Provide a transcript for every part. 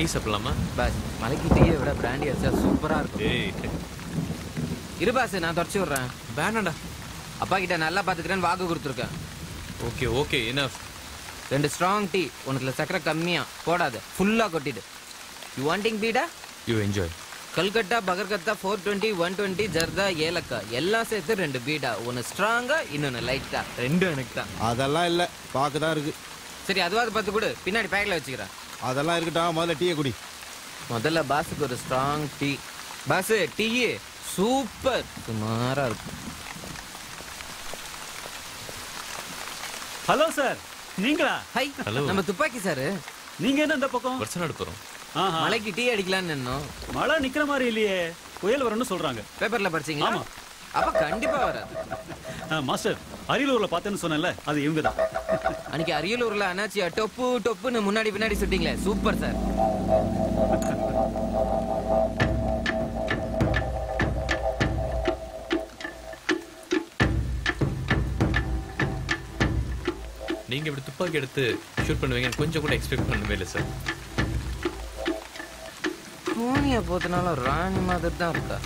Tea சாப்பிடலாமா? Pass மலைக்கு டீயை விட பிராண்டி அடிச்சா சூப்பரா இருக்கும். ஏய் இரு பாஸ், நான் தொடச்சி விடுறேன். வேணாண்டா. அப்பா கிட்ட நல்லா பாத்துக்கிறேன்னு வாக்கு கொடுத்துருக்கேன். Okay okay enough. 2 strong tea, உனக்குல சக்கரை கம்மியா போடாத, ஃபுல்லா கொட்டிடு. You wanting beeda? You enjoy. Calcutta, பகர்கத்தா, 420, 120, ஜர்தா, ஏலக்கா எல்லாம் சேர்த்து 2 பீடா. ஒன்னு ஸ்ட்ராங்கா, இன்னொன்னு லைட்டா. 2 எனக்கு தான். அதெல்லாம் இல்ல, பாக்குதான் இருக்கு. சரி, அதுவாது பார்த்து கொடு, பின்னாடி பேக்ல வச்சுக்கிறேன். அதெல்லாம் இருக்கட்டும், முதல்ல டீயை குடி. முதல்ல பாஸுக்கு ஒரு strong tea. Boss tea super, சுமாரா இருக்கும். ஹலோ சார், நீங்களா? Hi, Hello. நம்ம துப்பாக்கி சார். நீங்க என்ன இந்த பக்கம்? வருஷம் போறோம். மலைக்கு டீ அடிக்கலாம்னு நின்னோம். மழை நிக்கிற மாதிரி இல்லையே, புயல் வரும்னு சொல்றாங்க. பேப்பர்ல படிச்சீங்களா? ஆமா. அப்ப கண்டிப்பா வராது. மாஸ்டர், அரியலூர்ல பார்த்தேன்னு சொன்னேன்ல, அது இவங்க தான். அன்னைக்கு அரியலூர்ல அண்ணாச்சியா டொப்பு டொப்புன்னு முன்னாடி பின்னாடி சுட்டீங்களே, சூப்பர் சார். நீங்க இப்படி துப்பாக்கி எடுத்து ஷூட் பண்ணுவீங்கன்னு கொஞ்சம் கூட எக்ஸ்பெக்ட் பண்ணவே இல்லை சார். சோனியா போத்தனால ராணி மாதிரி தான் இருக்கா.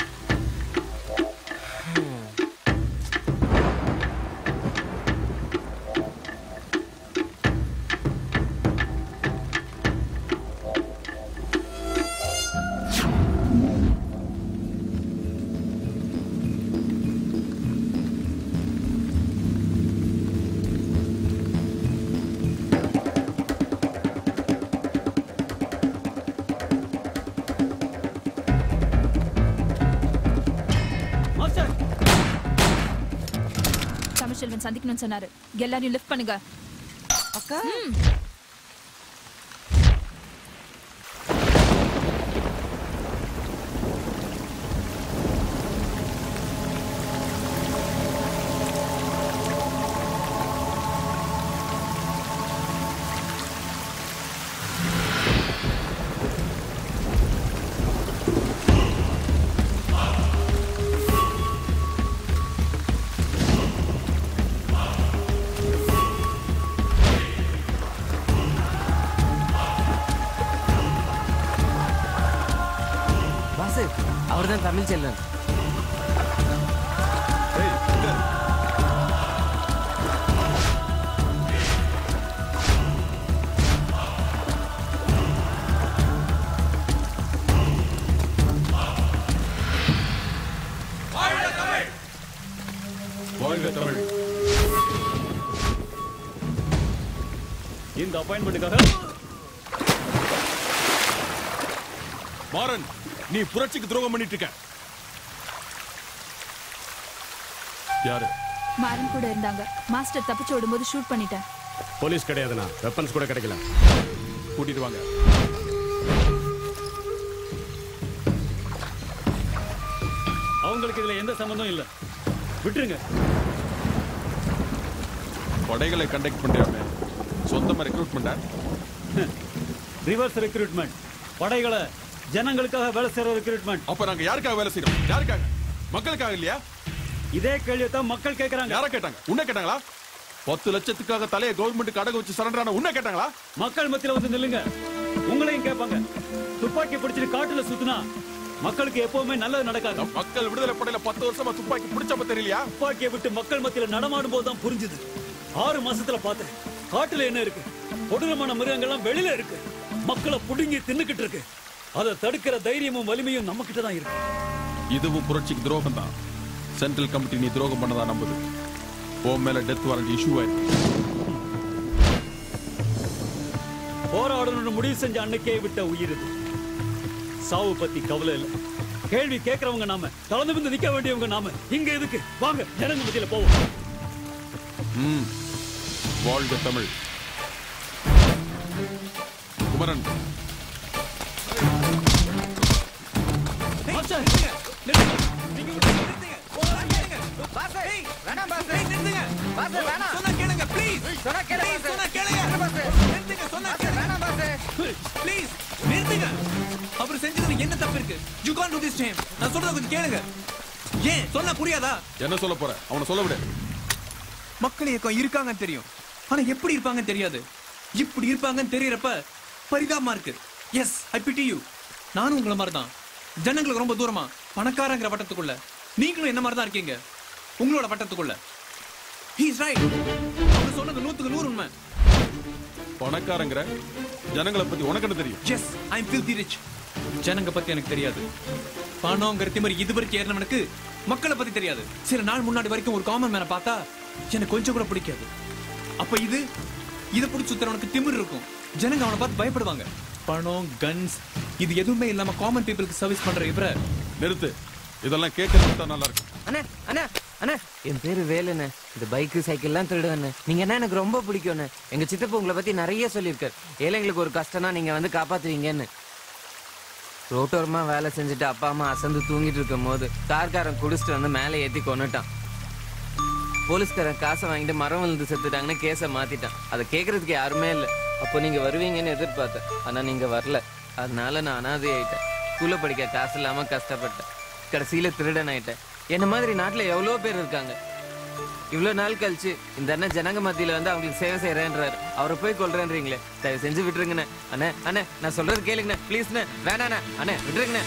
தமிழ்ச்செல்வன் சந்திக்கணும்னு சொன்னாரு. எல்லாரையும் லிஃப்ட் பண்ணுங்க. அக்கா அவர்தான் தமிழ்ச்செல்வன். இந்த அப்பாயின்மெண்ட்டுக்காக மாறன், நீ புரட்சிக்கு துரோகம் பண்ணிட்டு இருக்க. யாரு? மாறன் கூட இருந்தாங்க. மாஸ்டர் தப்பிச்சு ஓடும்போது ஷூட் பண்ணிட்டேன். போலீஸ் கிடையாதுனா வெப்பன்ஸ் கூட கிடைக்கல. கூட்டிட்டு வாங்க. அவங்களுக்கு இதுல எந்த சம்பந்தம் இல்ல, விட்டுருங்க. படைகளை கண்டக்ட் பண்றாங்க, சொந்தமா ரெக்ரூட்மெண்டா? Reverse recruitment. படைகளை ஜனங்களுக்காக வேலை செய்யற ரெக்ரூட்மெண்ட். அப்ப நாங்க யாருக்காக வேலை செய்யறோம்? யாருக்காக? மக்களுக்காக இல்லையா? இதே கேள்வியை தான் மக்கள் கேட்கறாங்க. யார கேட்டாங்க? உன்னை கேட்டாங்களா? 10 லட்சத்துக்காக தலையை கவர்மெண்ட்டுக்கு அடகு வச்சு சரண்டரான உன்னை கேட்டாங்களா? மக்கள் மத்தியில வந்து நில்லுங்க, உங்களையும் கேட்பாங்க. துப்பாக்கி பிடிச்சிட்டு காட்டுல சுத்தினா மக்களுக்கு எப்பவுமே நல்லது நடக்காது. மக்கள் விடுதலை படையில 10 வருஷமா துப்பாக்கி பிடிச்சப்ப தெரியலையா? துப்பாக்கியை விட்டு மக்கள் மத்தியில நடமாடும் போதுதான் புரிஞ்சுது. 6 மாசத்துல பார்த்தேன், காட்டுல என்ன இருக்கு? கொடூரமான மிருகங்கள்லாம் வெளியில இருக்கு, மக்களை புடுங்கி தின்னுக்கிட்டு இருக்கு. அதை தடுக்கிற தைரியமும் வலிமையும் நம்ம கிட்ட தான் இருக்கு. இதுவும் புரட்சிக்கு துரோகம் தான். சென்ட்ரல் கமிட்டி நீ துரோகம் பண்ணதா நம்புது. உன் மேல டெத் வாரண்ட் இஷ்யூ ஆயிருக்கு. போராடணும்னு முடிவு செஞ்ச அன்னைக்கே விட்ட உயிர் இது. சாவு பத்தி கவலை இல்லை. கேள்வி கேட்கறவங்க நாம, தளர்ந்து வந்து நிக்க வேண்டியவங்க நாம. இங்க எதுக்கு? வாங்க ஜனங்க மத்தியில போவோம். வாழ்க தமிழ். குமரன், அவர் செஞ்சது என்ன தப்பு இருக்கு? You can't do this to him. நான் சொல்றத கொஞ்சம் கேளுங்க. ஏன் சொன்னா புரியாதா? என்ன சொல்ல போற? அவனை சொல்ல விடு. மக்கள் இயக்கம் இருக்காங்கன்னு தெரியும், ஆனா எப்படி இருப்பாங்கன்னு தெரியாது. இப்படி இருப்பாங்கன்னு தெரியறப்ப பரிதாபமா இருக்கு. Yes I pity you. நானும் உங்களை மாதிரி தான், ஜனங்களுக்கு ரொம்ப தூரமா பணக்காரங்கிற வட்டத்துக்குள்ள. நீங்களும் என்ன மாதிரி தான் இருக்கீங்க, உங்களோட வட்டத்துக்குள்ள. He is right. அவங்க சொன்னது 100க்கு 100 உண்மை. பணக்காரங்கிற ஜனங்களை பத்தி உனக்கு என்ன தெரியும்? Yes I am filthy rich. ஜனங்க பத்தி எனக்கு தெரியாது. பணங்கிற திமிரி இதுவரைக்கும் ஏறினவனுக்கு மக்களை பத்தி தெரியாது. சில நாள் முன்னாடி வரைக்கும் ஒரு காமன் மேனை பார்த்தா எனக்கு கொஞ்சம் கூட பிடிக்காது. அப்ப இதை பிடிச்சி சுத்துறவனுக்கு திமிர் இருக்கும். ஜனங்க அவனை பார்த்து பயப்படுவாங்க. பணம், கன்ஸ் இது எதுவுமே இல்லாம காமன் பீப்புளுக்கு சர்வீஸ் பண்ற இவரை. நிறுத்து, இதெல்லாம் கேட்கறது தான் நல்லா இருக்கும். அண்ணா அண்ணா அண்ணா, என் பேரு வேலுண்ணே. இந்த பைக்கு சைக்கிள்லாம் திருடுவேண்ணே. நீங்க என்ன எனக்கு ரொம்ப பிடிக்கும்ண்ணே. எங்க சித்தப்பா உங்களை பத்தி நிறைய சொல்லியிருக்காரு. ஏழைங்களுக்கு ஒரு கஷ்டம்னா நீங்க வந்து காப்பாத்துவீங்கன்னு. ரோட்டோரமா வேலை செஞ்சுட்டு அப்பா அம்மா அசந்து தூங்கிட்டு இருக்கும் போது கார்காரன் குடிச்சிட்டு வந்து மேலே ஏற்றி கொண்டுட்டான். போலீஸ்காரன் காசை வாங்கிட்டு மரம் விழுந்து செத்துட்டாங்கன்னு கேஸை மாத்திட்டான். அதை கேட்கறதுக்கு யாருமே இல்லை. அப்போ நீங்க வருவீங்கன்னு எதிர்பார்த்தேன், ஆனா நீங்க வரல. அதனால நான் அனாதை ஆயிட்டேன். ஸ்கூல்ல படிக்க காசு இல்லாம கஷ்டப்பட்டேன். கடைசியில திருடன் ஆயிட்டேன். என்ன மாதிரி நாட்டுல எவ்வளோ பேர் இருக்காங்க. இவ்வளவு நாள் கழிச்சு இந்த அண்ணன் ஜனங்க மத்தியில வந்து அவங்களுக்கு சேவை செய்யறேன்றாரு. அவரை போய் கொல்றேன்றீங்களே, தயவு செஞ்சு விட்டுருங்கண்ணே. அண்ணே அண்ணே, நான் சொல்றது கேளுங்கண்ணே ப்ளீஸ்ண்ணே. வேணாண்ணே அண்ணே, விட்டுருங்கண்ணே.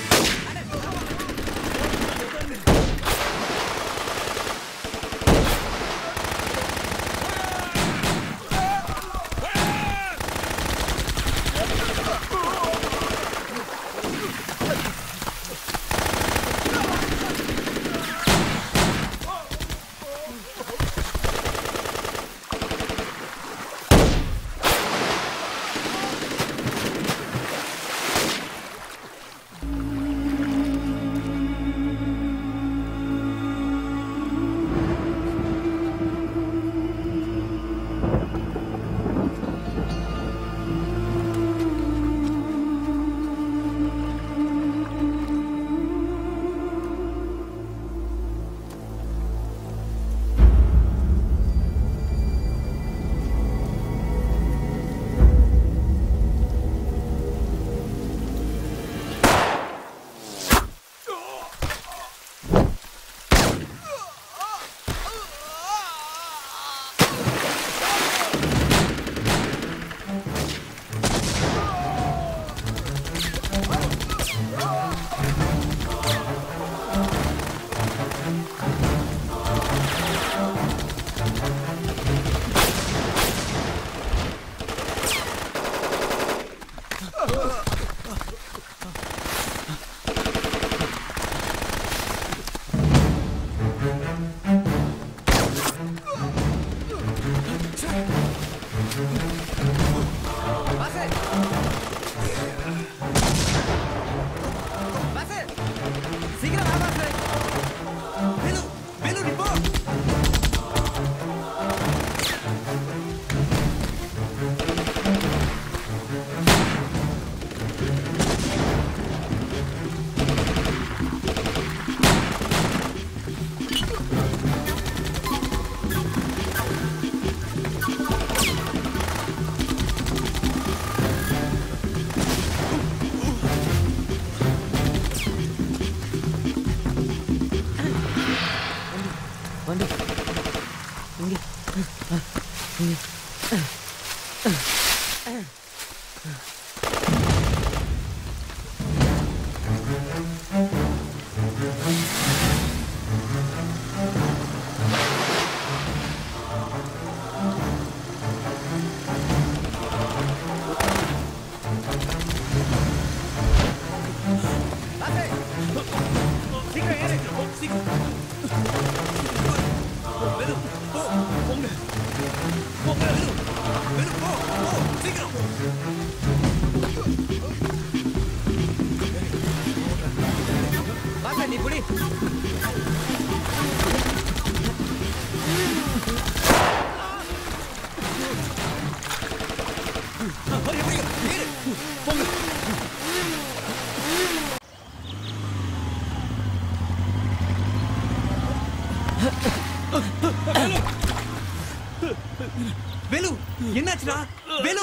வேலு, என்னாச்சுடா? வேலு,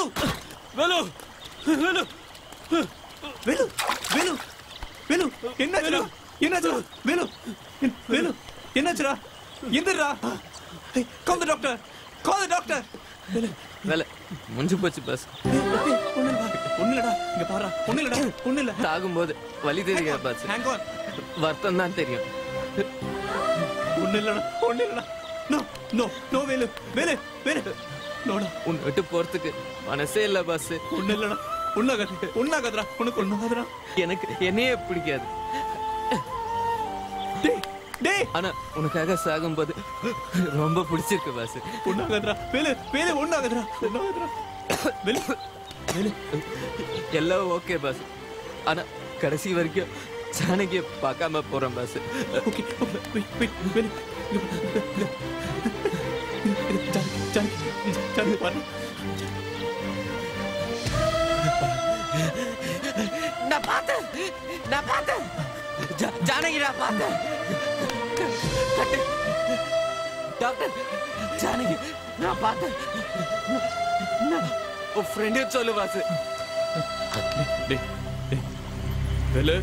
வேலு, வேலு, வேலு, வேலு, வேலு, என்னாச்சுடா? என்னாச்சுடா? வேலு, வேலு, என்னாச்சுடா? எந்திரா. Call the doctor. Call the doctor. வேலை முடிஞ்சு போச்சு பாஸ். ஒண்ணு இல்லடா, இங்க பாரு, ஒண்ணு இல்லடா, ஒண்ணு இல்ல. தாகும்போது வலி தெரியாது பாஸ், ஹேங் ஆன். வருத்தம் தான் தெரியும். ஒண்ணு இல்லடா, ஒண்ணு இல்லடா. No no no Velu, Velu Velu, நோடா. உன்னை விட்டு போறதுக்கு மனசே இல்ல பாஸ். ஒண்ணு இல்லடா, ஒண்ணாகாதுடா, உனக்கு ஒண்ணாகாதுடா. எனக்கு என்னையே பிடிக்காது. டேய் டேய், ஆனா உனக்காக சாகும்போது ரொம்ப பிடிச்சிருக்கு பாஸ். ஒண்ணாகாதுடா, வேலு வேலு, ஒண்ணாகாதுடா, ஒண்ணாகாதுடா. வேலு வேலு, எல்லாம் ஓகே பாஸ். ஆனா கடைசி வரைக்கும் ஜானகிய பார்க்காம போறேன் boss. Okay, wait, Velu. Janaki பாரு. நான் பார்த்தேன் ஜானகி, நான் பார்த்தேன். டாக்டர், ஜானகி நான் பார்த்தேன். உன் ஃப்ரெண்டு சொல்லு பாஸ். டேய் டேய், வேலு